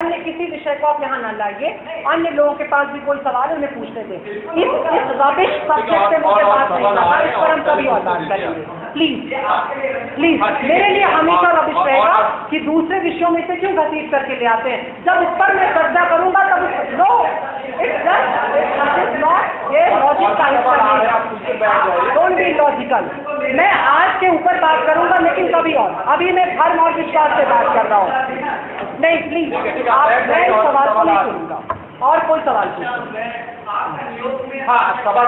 अन्य किसी विषय को आप यहाँ न लाइए। अन्य लोगों के पास भी कोई सवाल है उन्हें पूछने दें। इस रबिश सब्जेक्ट पे मुझे बात नहीं करना, इस पर हम कभी और बात करेंगे। प्लीज प्लीज, मेरे लिए हमेशा रबिश रहेगा कि दूसरे विषयों में से क्यों घसीट करके ले आते हैं। जब इस पर मैं चर्चा करूंगा तब नो, इट्स नॉट, ये लॉजिक का हिस्सा नहीं, डोंट बी लॉजिकल। मैं आज के ऊपर बात करूंगा लेकिन कभी और, अभी मैं धर्म और विश्वास से बात कर रहा हूँ। नहीं प्लीज, मैं इस सवाल को नहीं सुनूंगा। और कोई सवाल पूछो। हाँ, सवाल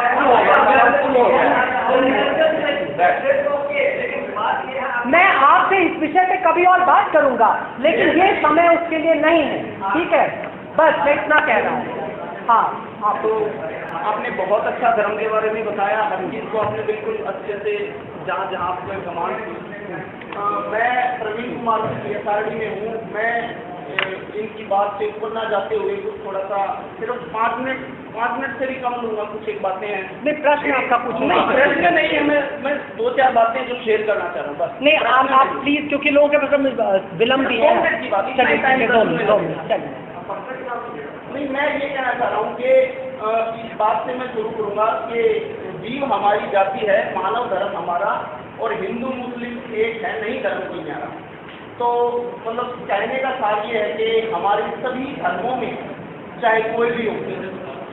मैं आपसे इस विषय पे कभी और बात करूंगा लेकिन ये समय उसके लिए नहीं है, ठीक है? बस मैं इतना कह रहा हूँ। हाँ, तो आपने बहुत अच्छा धर्म के बारे में बताया, हर चीज़ को आपने बिल्कुल अच्छे से जहाँ जहाँ आपको कमांड की। मैं प्रवीण कुमार SRD में हूँ। मैं इनकी बात से ऊपर ना जाते हुए कुछ थोड़ा सा सिर्फ 5 मिनट से भी कम लूँगा। कुछ एक बातें हैं। नहीं, प्रश्न आपका कुछ नहीं, प्रश्न नहीं है। मैं 2-4 बातें जो शेयर करना चाह रहा हूँ बस। नहीं, आप प्लीज, क्योंकि लोगों के पास विलम्ब भी है। नहीं, मैं ये कहना चाह रहा हूँ कि इस बात से मैं शुरू करूँगा कि जीव हमारी जाति है, मानव धर्म हमारा, और हिंदू मुस्लिम एक है, नहीं धर्म कोई न्यारा। तो मतलब कहने का सार ये है कि हमारे सभी धर्मों में चाहे कोई भी हो,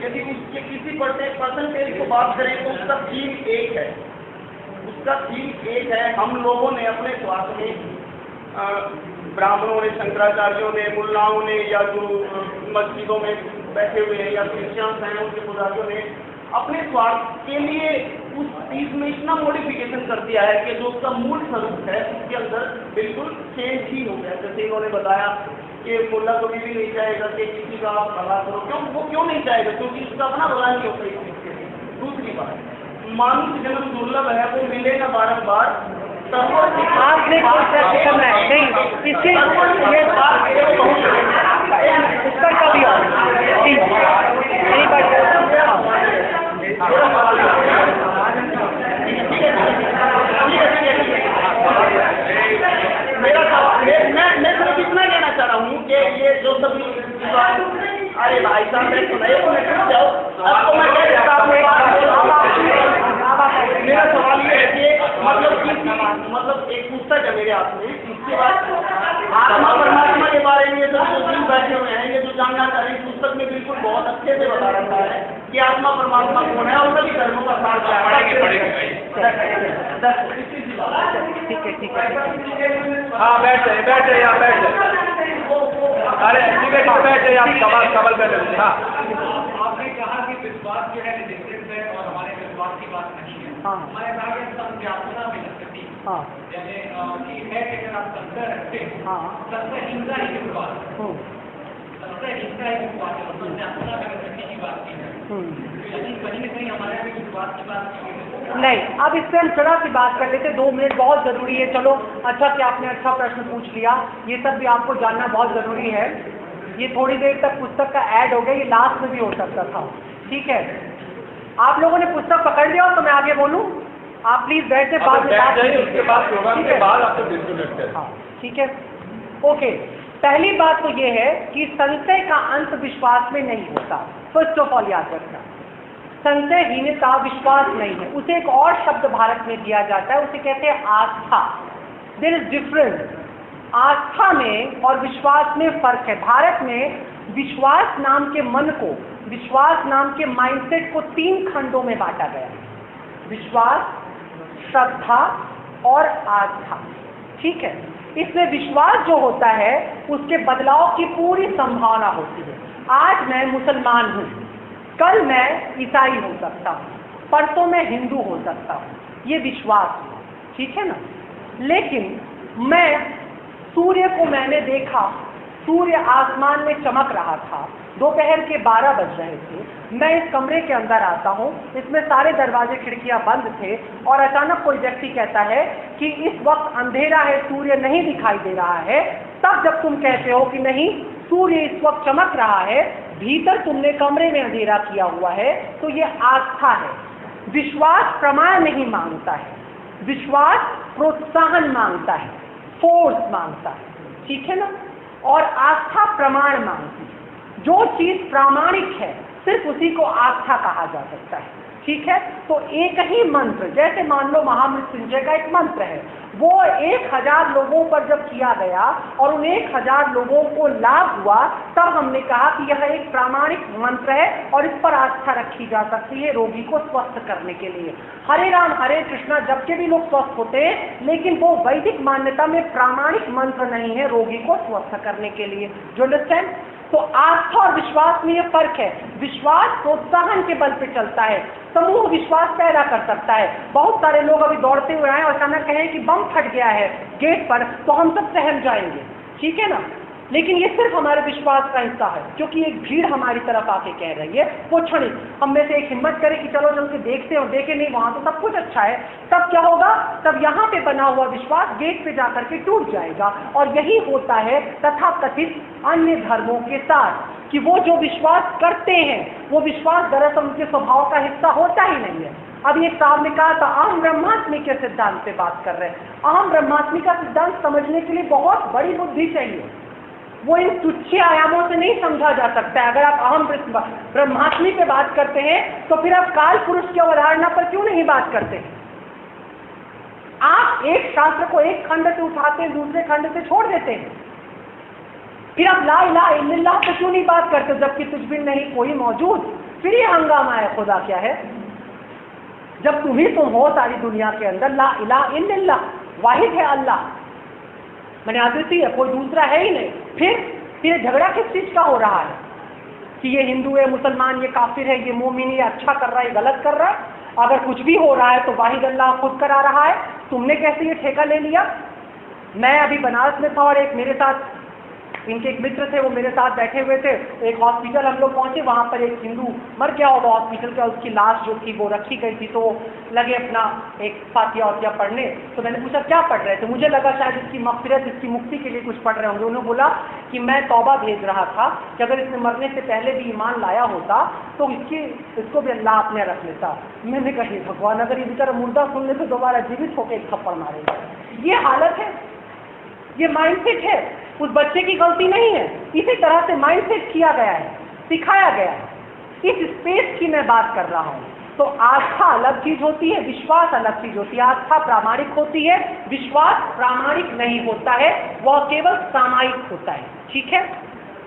यदि उसके किसी परसेंटेज को बात करें तो उसका थीम एक है। उसका थीम एक है। हम लोगों ने अपने स्वार्थ में, ब्राह्मणों ने, शंकराचार्यों ने, मुल्लाओं ने, या जो मस्जिदों में बैठे हुए हैं या क्रिश्चियंस हैं उनके पुजारियों ने अपने स्वार्थ के लिए उस चीज में इतना मॉडिफिकेशन कर दिया है कि जो उसका मूल स्वरूप है उसके अंदर बिल्कुल चेंज ही हो गया। जैसे इन्होंने बताया कि मुल्ला कभी भी नहीं चाहेगा कि किसी का आप भला करो। वो क्यों नहीं चाहेगा? क्योंकि उसका अपना भला नहीं होता इस चीज के लिए। दूसरी बात, मानुष जन्म दुर्लभ है, वो मिलेगा बारंबार। आपने करना है नहीं, इसके उत्तर कभी और नहीं मेरा सवाल, मैं सिर्फ इतना कहना चाह रहा हूँ कि ये जो सभी, अरे भाई साहब आपको मैं कह देता हूँ। मेरा सवाल ये है कि मतलब एक पुस्तक है मेरे हाथ में, इसके बाद आत्मा परमात्मा के बारे में ये सब जो दिन बैठे हुए हैं, ये जो जानना चाह रहे हैं, इस पुस्तक में बिल्कुल बहुत अच्छे से बता रखा है कि आत्मा परमात्मा कौन है और सभी धर्मों का सार क्या है। ठीक है। हाँ, बैठ जाइए आप बैठ जाइए। अरे ठीक है, बैठ जाइए आप, सवाल बैठ जाइए। हाँ, आपने कहा कि विश्वास जो है डिफरेंस है और हमारे विश्वास की बात नहीं है। हमारे आगे संज्ञापना में लगती है, जैसे कि है कि अगर आप संशय रखते हैं, संशय हिंसा ही विश्वास, संशय हिंसा ही विश्वास है, संज्ञापना में लगती की बात की है, लेकिन कहीं न कहीं हमारे आगे विश्वास की बात की है। नहीं, अब इससे हम थोड़ा सी बात कर लेते। 2 मिनट बहुत जरूरी है। चलो, अच्छा कि आपने अच्छा प्रश्न पूछ लिया। ये सब भी आपको जानना बहुत जरूरी है। ये थोड़ी देर तक पुस्तक का ऐड हो गया, ये लास्ट में भी हो सकता था, ठीक है? आप लोगों ने पुस्तक पकड़ लिया हो तो मैं आगे बोलूं? आप प्लीज बैठ के बाद में बात कीजिए, उसके बाद प्रोग्राम के बाद आपको डिस्कनेक्ट करें। हाँ, ठीक है, ओके। पहली बात तो ये है कि संशय का अंत विश्वास में नहीं होता। फर्स्ट ऑफ ऑल याद रखना, संशयहीनता विश्वास नहीं है। उसे एक और शब्द भारत में दिया जाता है, उसे कहते हैं आस्था। There is difference. आस्था में और विश्वास में फर्क है। भारत में विश्वास नाम के मन को, विश्वास नाम के माइंडसेट को 3 खंडों में बांटा गया। विश्वास, श्रद्धा और आस्था, ठीक है? इसमें विश्वास जो होता है उसके बदलाव की पूरी संभावना होती है। आज मैं मुसलमान हूँ, कल मैं ईसाई हो सकता हूँ, परसों मैं हिंदू हो सकता हूँ, ये विश्वास है, ठीक है ना? लेकिन मैं सूर्य को मैंने देखा, सूर्य आसमान में चमक रहा था, दोपहर के 12 बज रहे थे, मैं इस कमरे के अंदर आता हूँ, इसमें सारे दरवाजे खिड़कियां बंद थे और अचानक कोई व्यक्ति कहता है कि इस वक्त अंधेरा है, सूर्य नहीं दिखाई दे रहा है। तब जब तुम कहते हो कि नहीं, सूर्य इस वक्त चमक रहा है, भीतर तुमने कमरे में अंधेरा किया हुआ है, तो ये आस्था है। विश्वास प्रमाण नहीं मांगता है, विश्वास प्रोत्साहन मांगता है, फोर्स मांगता है, ठीक है ना? और आस्था प्रमाण मांगती है। जो चीज प्रामाणिक है सिर्फ उसी को आस्था कहा जा सकता है, ठीक है। तो एक ही मंत्र, जैसे मान लो महामृत्युंजय का एक मंत्र है, वो 1000 लोगों पर जब किया गया और उन 1000 लोगों को लाभ हुआ, तब हमने कहा कि यह एक प्रामाणिक मंत्र है और इस पर आस्था रखी जा सकती है रोगी को स्वस्थ करने के लिए। हरे राम हरे कृष्णा जबकि भी लोग स्वस्थ होते हैं, लेकिन वो वैदिक मान्यता में प्रामाणिक मंत्र नहीं है रोगी को स्वस्थ करने के लिए। जो अंडरस्टैंड? तो आस्था और विश्वास में यह फर्क है। विश्वास प्रोत्साहन के बल पे चलता है, समूह विश्वास पैदा कर सकता है। बहुत सारे लोग अभी दौड़ते हुए आए और अचानक कहें कि बम फट गया है गेट पर, तो हम सब सहम जाएंगे, ठीक है ना। लेकिन ये सिर्फ हमारे विश्वास का हिस्सा है, क्योंकि एक भीड़ हमारी तरफ आके कह रही है। वो क्षणिक हम में से एक हिम्मत करे कि चलो चल के देखते हैं, और देखे नहीं वहां तो सब कुछ अच्छा है, तब क्या होगा? तब यहाँ पे बना हुआ विश्वास गेट पे जाकर के टूट जाएगा। और यही होता है तथाकथित अन्य धर्मों के साथ, कि वो जो विश्वास करते हैं वो विश्वास दरअसल उनके स्वभाव का हिस्सा होता ही नहीं है। अब एक साहब ने कहा था अहम ब्रह्मास्मि के सिद्धांत से बात कर रहे हैं। अहम ब्रह्मास्मि का सिद्धांत समझने के लिए बहुत बड़ी बुद्धि चाहिए, वो इन तुच्छ आयामों से नहीं समझा जा सकता है। अगर आप अहम ब्रह्मास्मि पे बात करते हैं तो फिर आप काल पुरुष की अवधारणा पर क्यों नहीं बात करते? आप एक शास्त्र को एक खंड से उठाते हैं, दूसरे खंड से छोड़ देते हैं। फिर आप ला इलाहा इल्लल्लाह पे क्यों नहीं बात करते, जबकि तुझ बिन नहीं कोई मौजूद? फिर ये हंगामा है। खुदा क्या है? जब तुम ही तुम हो सारी दुनिया के अंदर, ला इलाहा इल्लल्लाह, वाहिद है अल्लाह, मैंने अद्वितीय है, कोई दूसरा है ही नहीं। फिर झगड़ा किस चीज का हो रहा है कि ये हिंदू है, मुसलमान, ये काफिर है, ये मोमिन, ये अच्छा कर रहा है, गलत कर रहा है? अगर कुछ भी हो रहा है तो वाहिद अल्लाह खुद करा रहा है। तुमने कैसे ये ठेका ले लिया? मैं अभी बनारस में था और एक मेरे साथ, इनके एक मित्र थे, वो मेरे साथ बैठे हुए थे। एक हॉस्पिटल हम लोग पहुंचे, वहां पर एक हिंदू मर गया होगा हॉस्पिटल का, उसकी लाश जो थी वो रखी गई थी, तो लगे अपना एक फातिया वातिया पढ़ने। तो मैंने पूछा क्या पढ़ रहे थे? मुझे लगा शायद इसकी मग़फ़िरत, इसकी मुक्ति के लिए कुछ पढ़ रहे होंगे। उन्होंने बोला कि मैं तौबा भेज रहा था कि अगर इसने मरने से पहले भी ईमान लाया होता तो इसको भी अल्लाह अपने रख लेता। मैंने कही भगवान, अगर इसी तरह मुर्दा सुनने से दोबारा जीवित होकर एक थप्पड़ मारेगा। ये हालत है, ये माइंडसेट है। उस बच्चे की गलती नहीं है, इसी तरह से माइंडसेट किया गया है, सिखाया गया है। इस स्पेस की मैं बात कर रहा हूँ। तो आस्था अलग चीज होती है, विश्वास अलग चीज होती है। आस्था प्रामाणिक होती है, विश्वास प्रामाणिक नहीं होता है, वह केवल सामायिक होता है, ठीक है।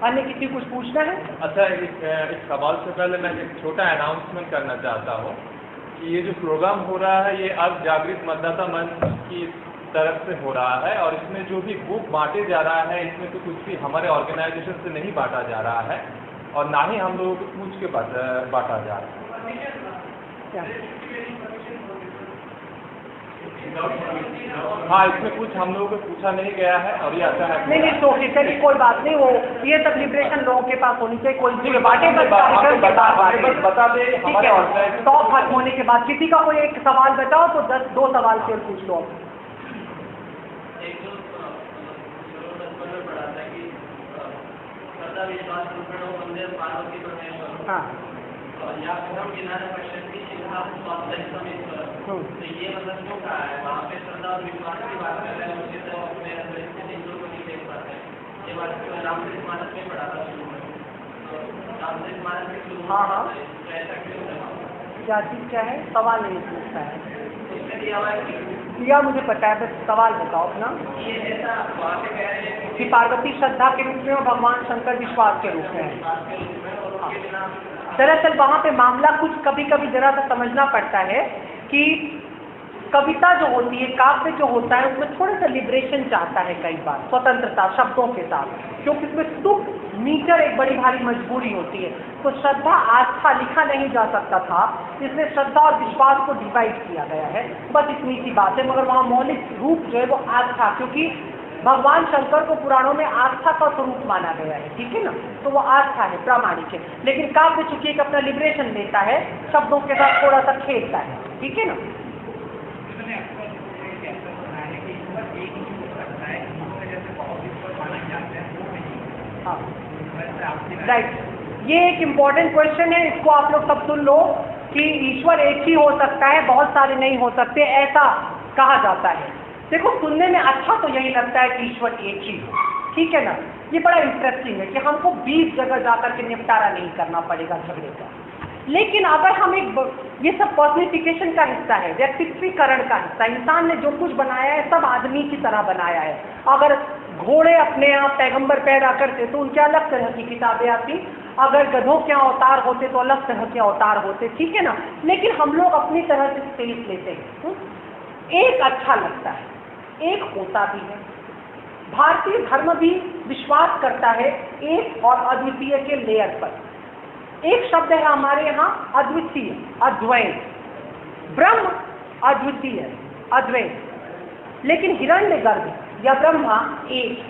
अन्य किसी कुछ पूछना है? अच्छा, इस सवाल से पहले मैं एक छोटा अनाउंसमेंट करना चाहता हूँ कि ये जो प्रोग्राम हो रहा है ये अब जागृत मतदाता मंच की तरफ से हो रहा है, और इसमें जो भी बुक बांटे जा रहा है इसमें तो कुछ भी हमारे ऑर्गेनाइजेशन से नहीं बांटा जा रहा है, और ना ही हम लोगों को पूछ के बांटा जा रहा है। हाँ, इसमें कुछ हम लोगों को पूछा नहीं गया है, और ये आता है नहीं तो चलिए कोई बात नहीं, वो ये सब लिबरेशन लोगों के पास होनी चाहिए। कोई बांटे बता दे हमारे ऑर्गेनाइजेशन टॉप खत्म होने के बाद किसी का कोई एक सवाल बताओ तो 2 सवाल के पूछ लो। हाँ, तो ये मतलब क्यों कहा है? वहाँ पे श्रद्धा और विश्वास की बात कर रहे हैं, उसी तरह अपने अंदर स्थित हिंदुओं को नहीं देख पाते हैं। ये बात रामचरित मानस में पढ़ा था शुरू में, तो रामचरित मानस के शुरू में तो ऐसा क्यों है? क्या चीज क्या है? सवाल नहीं पूछता है इसमें दिया हुआ है या मुझे पता है, बस सवाल बताओ अपना। ये ऐसा वहाँ पे कह रहे हैं कि पार्वती श्रद्धा के रूप में और भगवान शंकर विश्वास के रूप में है। दरअसल वहाँ पे मामला कुछ कभी कभी जरा सा समझना पड़ता है कि कविता जो होती है, काव्य जो होता है, उसमें थोड़ा सा लिबरेशन चाहता है कई बार, स्वतंत्रता शब्दों के साथ, क्योंकि इसमें तुक मीटर एक बड़ी भारी मजबूरी होती है। तो श्रद्धा आस्था लिखा नहीं जा सकता था, इसलिए श्रद्धा और विश्वास को डिवाइड किया गया है, बस इतनी सी बात है। मगर वहाँ मौलिक रूप जो है वो आस्था, क्योंकि भगवान शंकर को पुराणों में आस्था का स्वरूप माना गया है, ठीक है ना, तो वो आस्था है, प्रामाणिक है। लेकिन काव्य चूंकि एक अपना लिबरेशन देता है, शब्दों के साथ थोड़ा सा खेलता है, ठीक है ना। हाँ राइट, ये एक इम्पॉर्टेंट क्वेश्चन है, इसको आप लोग सब सुन लो कि ईश्वर एक ही हो सकता है, बहुत सारे नहीं हो सकते, ऐसा कहा जाता है। देखो, सुनने में अच्छा तो यही लगता है कि ईश्वर एक ही हो, ठीक है ना, ये बड़ा इंटरेस्टिंग है कि हमको 20 जगह जाकर के निपटारा नहीं करना पड़ेगा झगड़े का। लेकिन अगर हम ये सब पर्सनिफिकेशन का हिस्सा है, व्यक्तित्वीकरण का हिस्सा, इंसान ने जो कुछ बनाया है सब आदमी की तरह बनाया है। अगर घोड़े अपने आप पैगंबर पैदा करते तो उनके अलग तरह की किताबें आती, अगर गधों के अवतार होते तो अलग तरह के अवतार होते, ठीक है ना। लेकिन हम लोग अपनी तरह से स्पेस लेते हैं। एक अच्छा लगता है, एक होता भी है। भारतीय धर्म भी विश्वास करता है एक और अद्वितीय के लेयर पर। एक शब्द है हमारे यहाँ अद्वितीय, अद्वैत। ब्रह्म अद्वितीय, अद्वैत। लेकिन हिरण्यगर्भ या ब्रह्मा एक।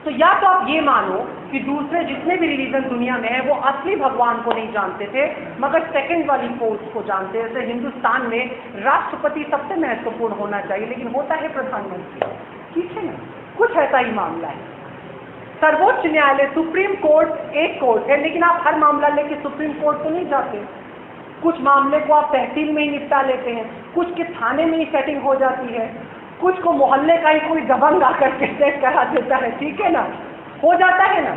तो या तो आप ये मानो कि दूसरे जितने भी रिलीजन दुनिया में है वो असली भगवान को नहीं जानते थे, मगर सेकंड वाली फोर्स को जानते हैं। जैसे हिंदुस्तान में राष्ट्रपति सबसे महत्वपूर्ण होना चाहिए, लेकिन होता है प्रधानमंत्री, ठीक है ना। कुछ ऐसा ही मामला है। सर्वोच्च न्यायालय, सुप्रीम कोर्ट एक कोर्ट है, लेकिन आप हर मामला लेके सुप्रीम कोर्ट तो नहीं जाते। कुछ मामले को आप तहसील में ही निपटा लेते हैं, कुछ के थाने में ही सेटिंग हो जाती है, कुछ को मोहल्ले का ही कोई दबंग आकर के सेट करा देता है, ठीक है ना, हो जाता है ना।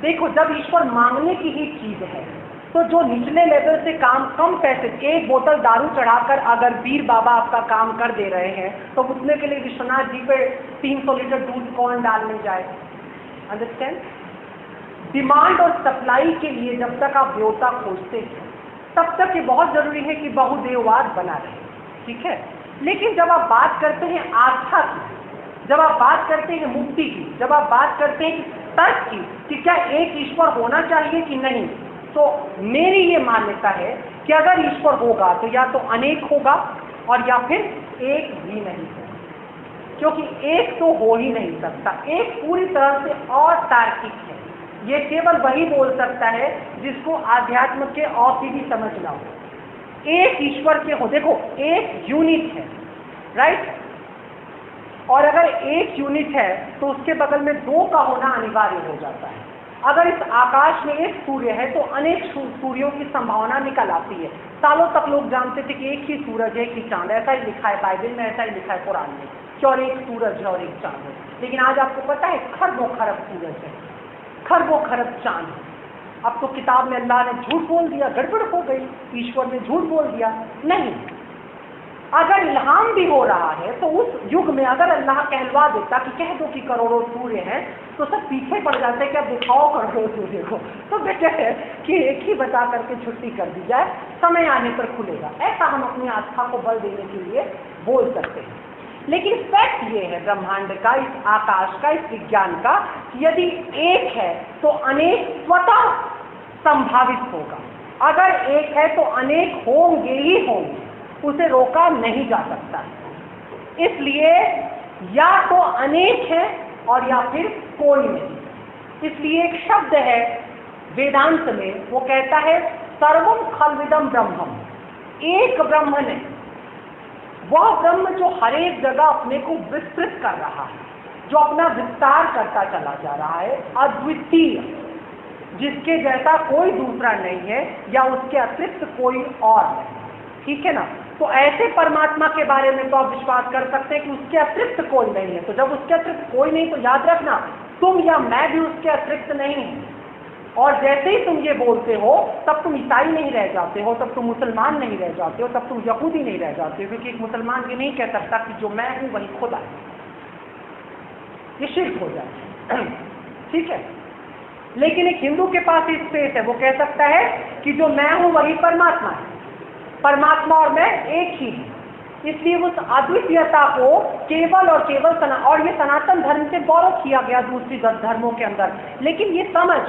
देखो, जब ईश्वर मांगने की ही चीज है तो जो निचले लेवल से काम कम पैसे, एक बोतल दारू चढ़ाकर अगर वीर बाबा आपका काम कर दे रहे हैं तो उतने के लिए विश्वनाथ जी पे 300 लीटर दूध कौन डालने जाए। अंडरस्टैंड? डिमांड और सप्लाई के लिए जब तक आप देवता खोजते हैं तब तक ये बहुत जरूरी है कि बहुदेववाद बना रहे, ठीक है। लेकिन जब आप बात करते हैं आस्था की, जब आप बात करते हैं मुक्ति की, जब आप बात करते हैं तर्क की कि क्या एक ईश्वर होना चाहिए कि नहीं, तो मेरी ये मान्यता है कि अगर ईश्वर होगा तो या तो अनेक होगा और या फिर एक भी नहीं होगा, क्योंकि एक तो हो ही नहीं सकता। एक पूरी तरह से अतार्किक है। ये केवल वही बोल सकता है जिसको आध्यात्म के औषधि समझना हो। एक ईश्वर के हो, देखो एक यूनिट है, राइट, और अगर एक यूनिट है तो उसके बगल में दो का होना अनिवार्य हो जाता है। अगर इस आकाश में एक सूर्य है तो अनेक सूर्यों की संभावना निकल आती है। सालों तक लोग जानते थे कि एक ही सूरज है, एक ही चांद, ऐसा ही लिखा है बाइबल में, ऐसा ही लिखा है कुरान में कि और एक सूरज है और एक चांद है। लेकिन आज आपको पता है खरबों खरब सूरज है, खरबों खरब चांद है। अब तो किताब में अल्लाह ने झूठ बोल दिया, गड़बड़ हो गई, ईश्वर ने झूठ बोल दिया। नहीं, अगर इल्हाम भी हो रहा है तो उस युग में अगर अल्लाह कहलवा देता कि कह दो कि करोड़ों सूर्य हैं, तो सब पीछे पड़ जाते कि अब दिखाओ करोड़ों सूर्य को। तो बेटर है कि एक ही बता करके छुट्टी कर दी जाए, समय आने पर खुलेगा। ऐसा हम अपनी आस्था को बल देने के लिए बोल सकते हैं। लेकिन फैक्ट ये है ब्रह्मांड का, इस आकाश का, इस विज्ञान का, कि यदि एक है तो अनेक स्वतः संभावित होगा। अगर एक है तो अनेक होंगे ही होंगे, उसे रोका नहीं जा सकता। इसलिए या तो अनेक है और या फिर कोई नहीं। इसलिए एक शब्द है वेदांत में, वो कहता है सर्वम खल्विदम ब्रह्मम। एक ब्रह्म नहीं, वह ब्रह्म जो हर एक जगह अपने को विस्तृत कर रहा है, जो अपना विस्तार करता चला जा रहा है, अद्वितीय, जिसके जैसा कोई दूसरा नहीं है या उसके अतिरिक्त कोई और नहीं, ठीक है ना। तो ऐसे परमात्मा के बारे में तो आप विश्वास कर सकते हैं कि उसके अतिरिक्त कोई नहीं है। तो जब उसके अतिरिक्त कोई नहीं तो याद रखना, तुम या मैं भी उसके अतिरिक्त नहीं है। और जैसे ही तुम ये बोलते हो तब तुम ईसाई नहीं रह जाते हो, तब तुम मुसलमान नहीं रह जाते हो, तब तुम यहूदी नहीं रह जाते हो, क्योंकि एक मुसलमान ये नहीं कह सकता कि जो मैं हूं वही खुदा है, ये शिर्क हो जाए, ठीक है। लेकिन एक हिंदू के पास इस स्पेस है, वो कह सकता है कि जो मैं हूं वही परमात्मा है, परमात्मा और मैं एक ही है। इसलिए उस अद्वितीयता को केवल और केवल और ये सनातन धर्म से गौरव किया गया दूसरी धर्मों के अंदर। लेकिन ये समझ,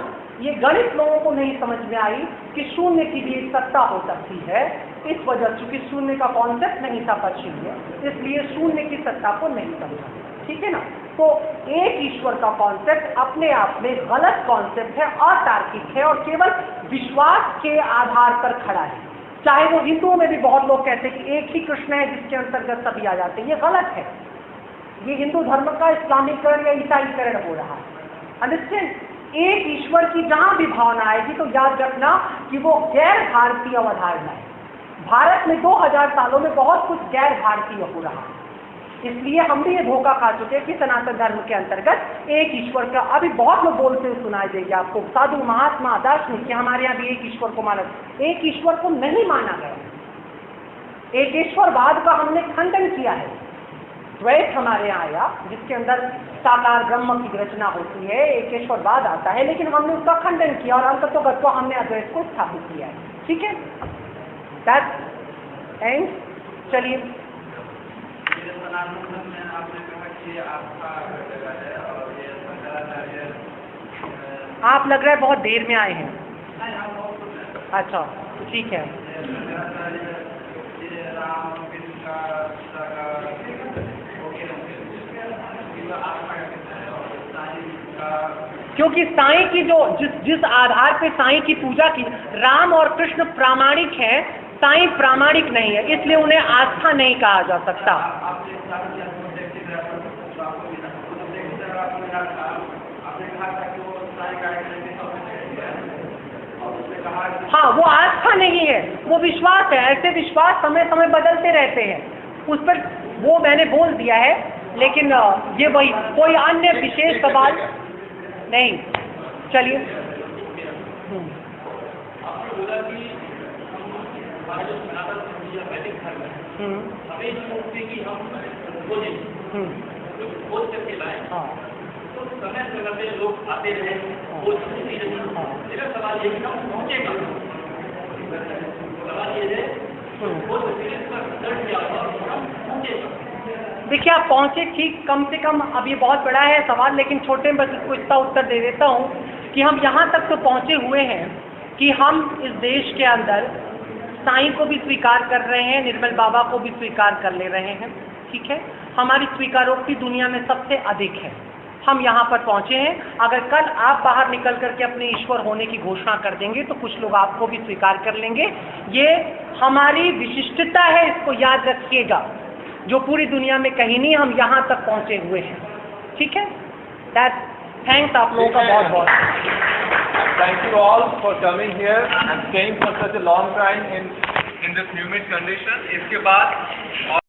ये गणित लोगों को नहीं समझ में आई कि शून्य की भी एक सत्ता हो सकती है। इस वजह चूंकि शून्य का कॉन्सेप्ट नहीं था पश्चिम में, इसलिए शून्य की सत्ता को नहीं समझा, ठीक है ना। तो एक ईश्वर का कॉन्सेप्ट अपने आप में गलत कॉन्सेप्ट है, अतार्किक है और केवल विश्वास के आधार पर खड़ा है। चाहे वो हिंदुओं में भी बहुत लोग कहते हैं कि एक ही कृष्ण है जिसके अंतर्गत सभी आ जाते हैं, ये गलत है। ये हिंदू धर्म का इस्लामीकरण या ईसाईकरण हो रहा है। अंडरस्टैंड? एक ईश्वर की जहां भी भावना आएगी तो याद रखना कि वो गैर भारतीय अवधारणा है। भारत में 2000 सालों में बहुत कुछ गैर भारतीय हो रहा है। इसलिए हम भी ये धोखा खा चुके हैं कि सनातन धर्म के अंतर्गत एक ईश्वर का, अभी बहुत लोग बोलते हुए सुनाई देंगे आपको, साधु महात्मा दार्शनिक कि हमारे यहाँ भी एक ईश्वर को माना, एक ईश्वर को नहीं माना गया। एक ईश्वरवाद का हमने खंडन किया है। द्वैत हमारे यहाँ आया जिसके अंदर साकार ब्रह्म की रचना होती है, एक ईश्वरवाद आता है, लेकिन हमने उसका खंडन किया और अंततोगत को हमने अद्वैत को स्थापित किया है। ठीक है, एंड चलिए आप लग रहा है बहुत देर में आए हैं। अच्छा ठीक है, क्योंकि साईं की जो जिस आधार पे साईं की पूजा की, राम और कृष्ण प्रामाणिक है, साईं प्रामाणिक नहीं है, इसलिए उन्हें आस्था नहीं कहा जा सकता। हाँ, वो आस्था नहीं है, वो विश्वास है। ऐसे विश्वास समय समय बदलते रहते हैं, उस पर वो मैंने बोल दिया है, लेकिन ये वही कोई अन्य विशेष सवाल नहीं। चलिए तो समय समय पे लोग आते रहे, वो चीज़ नहीं, मेरा सवाल ये कि हम पहुँचेगा, सवाल ये है वो देखिए आप पहुँचे ठीक, कम से कम अब ये बहुत बड़ा है सवाल, लेकिन छोटे में बस इसको इतना उत्तर दे देता हूँ कि हम यहाँ तक तो पहुँचे हुए हैं कि हम इस देश के अंदर साईं को भी स्वीकार कर रहे हैं, निर्मल बाबा को भी स्वीकार कर ले रहे हैं। ठीक है, हमारी स्वीकारोक्ति दुनिया में सबसे अधिक है, हम यहाँ पर पहुँचे हैं। अगर कल आप बाहर निकल करके अपने ईश्वर होने की घोषणा कर देंगे तो कुछ लोग आपको भी स्वीकार कर लेंगे। ये हमारी विशिष्टता है, इसको याद रखिएगा, जो पूरी दुनिया में कहीं नहीं, हम यहाँ तक पहुँचे हुए हैं। ठीक है, थैंक्स आप लोगों का बहुत बहुत। Thank you all for coming here and staying for such a long time in this humid condition. इसके बाद